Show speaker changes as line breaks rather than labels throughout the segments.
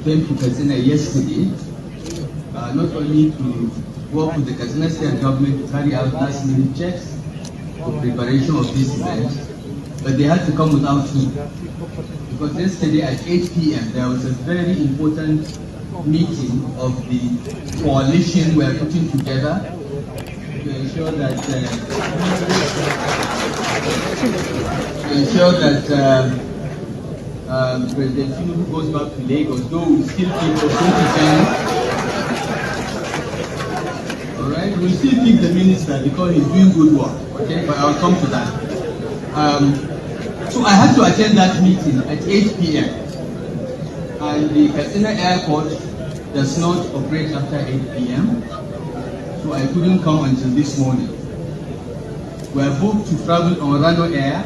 came to Katsina yesterday, not only to work with the Katsina State government to carry out last-minute checks for preparation of this event, but they had to come without me. Because yesterday at 8 p.m. there was a very important meeting of the coalition we are putting together to ensure that President Tinubu goes back to Lagos, though we still keep the 2010. Alright, we still keep the minister because he's doing good work, okay, but I'll come to that. So I had to attend that meeting at 8 p.m. and the Katsina airport does not operate after 8 p.m. So I couldn't come until this morning. We are booked to travel on Rano Air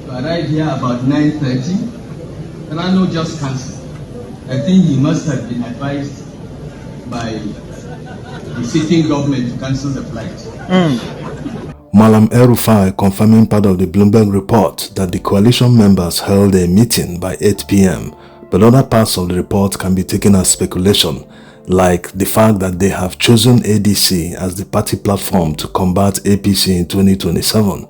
to arrive here about 9:30. Rano just cancelled. I think he must have been advised by the sitting government to cancel the flight.
Malam Rufai confirming part of the Bloomberg report that the coalition members held a meeting by 8 p.m. But other parts of the report can be taken as speculation, like the fact that they have chosen ADC as the party platform to combat APC in 2027.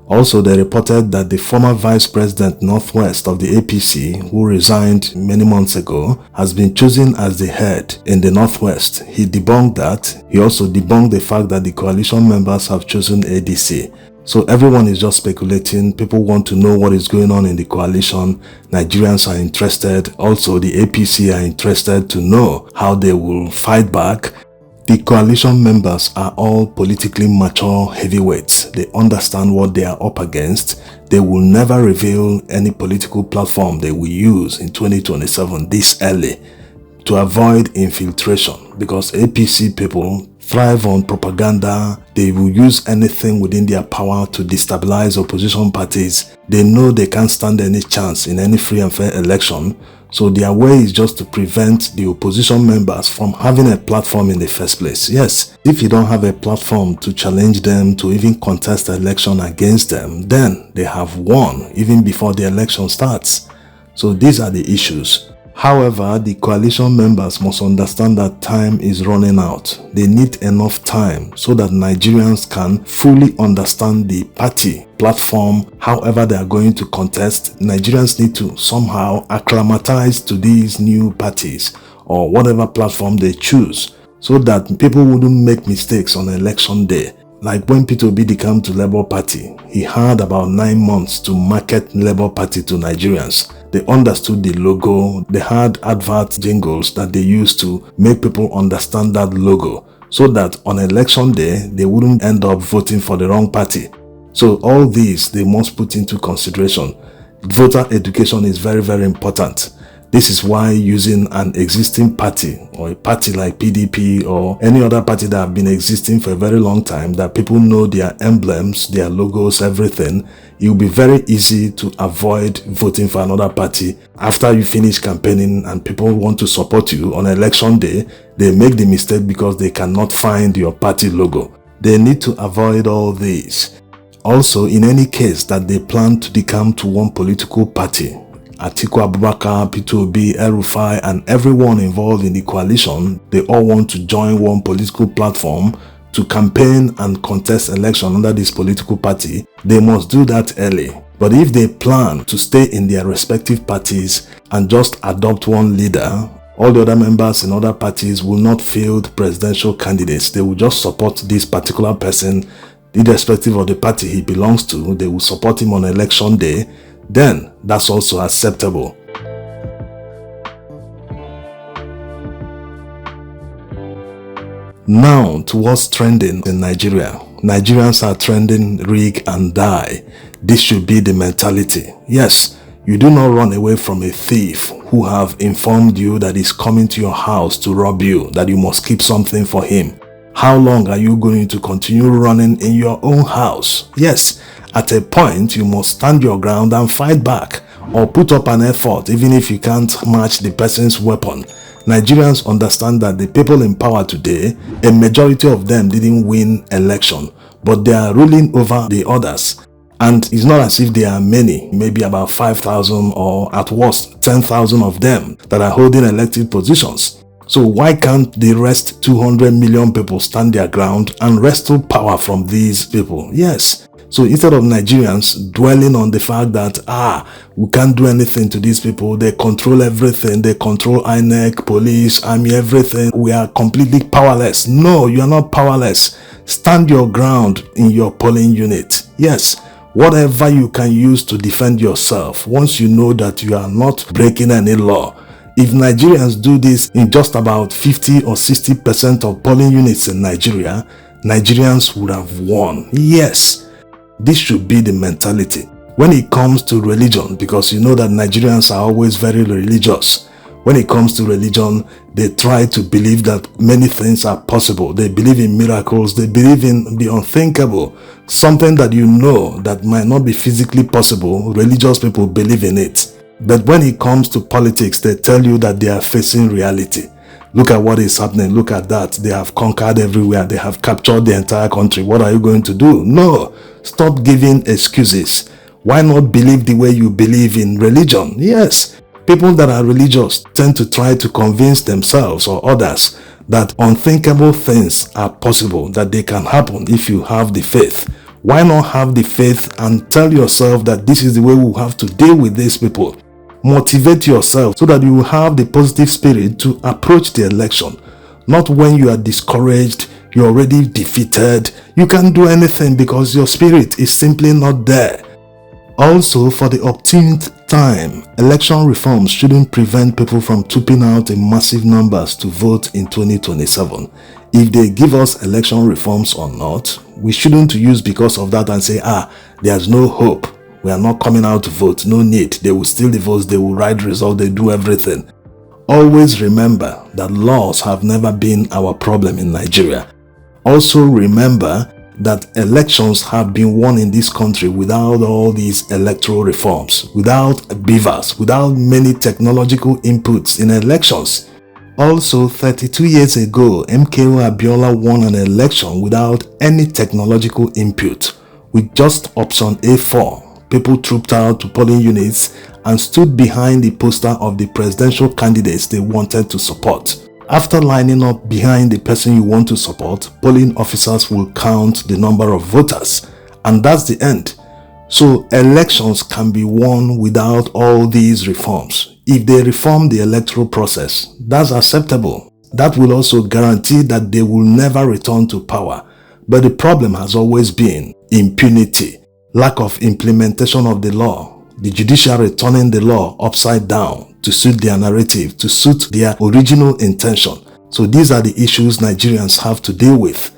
Also, they reported that the former Vice President Northwest of the APC, who resigned many months ago, has been chosen as the head in the Northwest. He debunked that. He also debunked the fact that the coalition members have chosen ADC. So everyone is just speculating. People want to know what is going on in the coalition. Nigerians are interested. Also, the APC are interested to know how they will fight back. The coalition members are all politically mature heavyweights. They understand what they are up against. They will never reveal any political platform they will use in 2027 this early to avoid infiltration, because APC people thrive on propaganda. They will use anything within their power to destabilize opposition parties. They know they can't stand any chance in any free and fair election. So their way is just to prevent the opposition members from having a platform in the first place. Yes, if you don't have a platform to challenge them, to even contest the election against them, then they have won even before the election starts. So these are the issues. However, the coalition members must understand that time is running out. They need enough time so that Nigerians can fully understand the party platform. However they are going to contest, Nigerians need to somehow acclimatize to these new parties or whatever platform they choose, so that people wouldn't make mistakes on election day. Like when Peter Obi came to Labour Party, he had about 9 months to market Labour Party to Nigerians. They understood the logo. They had advert jingles that they used to make people understand that logo, so that on election day, they wouldn't end up voting for the wrong party. So all these, they must put into consideration. Voter education is very, very important. This is why using an existing party or a party like PDP or any other party that have been existing for a very long time, that people know their emblems, their logos, everything, it will be very easy to avoid voting for another party. After you finish campaigning and people want to support you on election day, they make the mistake because they cannot find your party logo. They need to avoid all this. Also, in any case that they plan to decamp to one political party, Atiku Abubakar, Peter Obi, Rufai, and everyone involved in the coalition, they all want to join one political platform to campaign and contest election under this political party. They must do that early. But if they plan to stay in their respective parties and just adopt one leader, all the other members in other parties will not field presidential candidates. They will just support this particular person, irrespective of the party he belongs to. They will support him on election day. Then that's also acceptable. Now to what's trending in Nigeria. Nigerians are trending rig and die. This should be the mentality. Yes, you do not run away from a thief who have informed you that he's coming to your house to rob you, that you must keep something for him. How long are you going to continue running in your own house? Yes, at a point you must stand your ground and fight back, or put up an effort even if you can't match the person's weapon. Nigerians understand that the people in power today, a majority of them didn't win election, but they are ruling over the others. And it's not as if there are many, maybe about 5,000 or at worst 10,000 of them that are holding elected positions. So why can't the rest 200 million people stand their ground and wrestle power from these people? Yes. So instead of Nigerians dwelling on the fact that, we can't do anything to these people, they control everything, they control INEC, police, army, everything, we are completely powerless. No, you are not powerless. Stand your ground in your polling unit. Yes, whatever you can use to defend yourself once you know that you are not breaking any law. If Nigerians do this in just about 50 or 60% of polling units in Nigeria, Nigerians would have won. Yes. This should be the mentality. When it comes to religion, because you know that Nigerians are always very religious. When it comes to religion, they try to believe that many things are possible. They believe in miracles. They believe in the unthinkable. Something that you know that might not be physically possible, religious people believe in it. But when it comes to politics, they tell you that they are facing reality. Look at what is happening. Look at that. They have conquered everywhere. They have captured the entire country. What are you going to do? No. Stop giving excuses. Why not believe the way you believe in religion? Yes. People that are religious tend to try to convince themselves or others that unthinkable things are possible, that they can happen if you have the faith. Why not have the faith and tell yourself that this is the way we have to deal with these people? Motivate yourself so that you will have the positive spirit to approach the election. Not when you are discouraged, you're already defeated, you can't do anything because your spirit is simply not there. Also, for the 18th time, election reforms shouldn't prevent people from trooping out in massive numbers to vote in 2027. If they give us election reforms or not, we shouldn't use because of that and say, there's no hope. We are not coming out to vote. No need. They will steal the votes. They will write results. They do everything. Always remember that laws have never been our problem in Nigeria. Also remember that elections have been won in this country without all these electoral reforms, without beavers, without many technological inputs in elections. Also, 32 years ago, MKO Abiola won an election without any technological input, with just option A4. People trooped out to polling units and stood behind the poster of the presidential candidates they wanted to support. After lining up behind the person you want to support, polling officers will count the number of voters, and that's the end. So elections can be won without all these reforms. If they reform the electoral process, that's acceptable. That will also guarantee that they will never return to power. But the problem has always been impunity. Lack of implementation of the law, the judiciary turning the law upside down to suit their narrative, to suit their original intention. So these are the issues Nigerians have to deal with.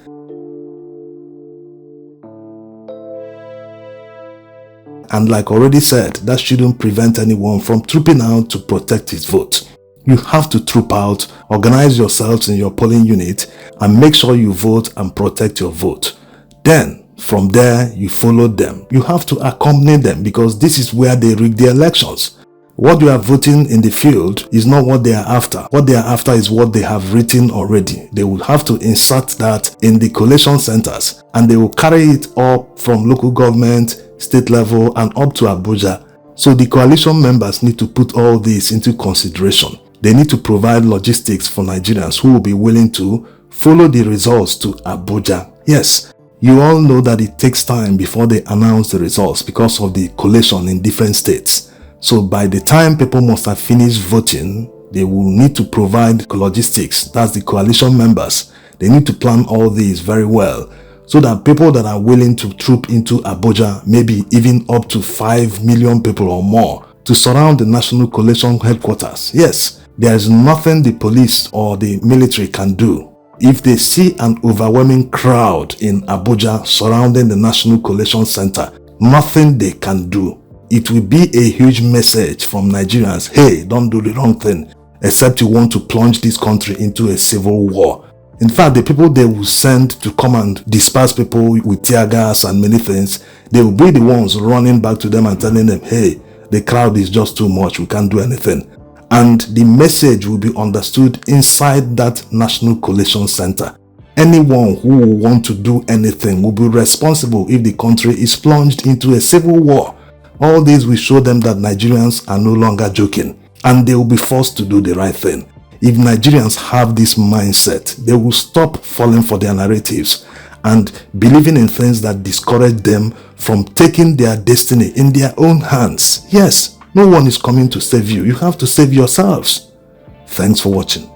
And like already said, that shouldn't prevent anyone from trooping out to protect his vote. You have to troop out, organize yourselves in your polling unit, and make sure you vote and protect your vote. Then, from there, you follow them. You have to accompany them because this is where they rig the elections. What you are voting in the field is not what they are after. What they are after is what they have written already. They will have to insert that in the collation centers and they will carry it up from local government, state level and up to Abuja. So the coalition members need to put all this into consideration. They need to provide logistics for Nigerians who will be willing to follow the results to Abuja. Yes. You all know that it takes time before they announce the results because of the collation in different states. So by the time people must have finished voting, they will need to provide logistics. That's the coalition members. They need to plan all these very well so that people that are willing to troop into Abuja, maybe even up to 5 million people or more, to surround the National Collation headquarters. Yes, there is nothing the police or the military can do. If they see an overwhelming crowd in Abuja surrounding the National Collation Center, nothing they can do. It will be a huge message from Nigerians, hey, don't do the wrong thing, except you want to plunge this country into a civil war. In fact, the people they will send to come and disperse people with tear gas and many things, they will be the ones running back to them and telling them, hey, the crowd is just too much, we can't do anything. And the message will be understood inside that National Collation Center. Anyone who will want to do anything will be responsible if the country is plunged into a civil war. All this will show them that Nigerians are no longer joking, and they will be forced to do the right thing. If Nigerians have this mindset, they will stop falling for their narratives and believing in things that discourage them from taking their destiny in their own hands. Yes, no one is coming to save you. You have to save yourselves. Thanks for watching.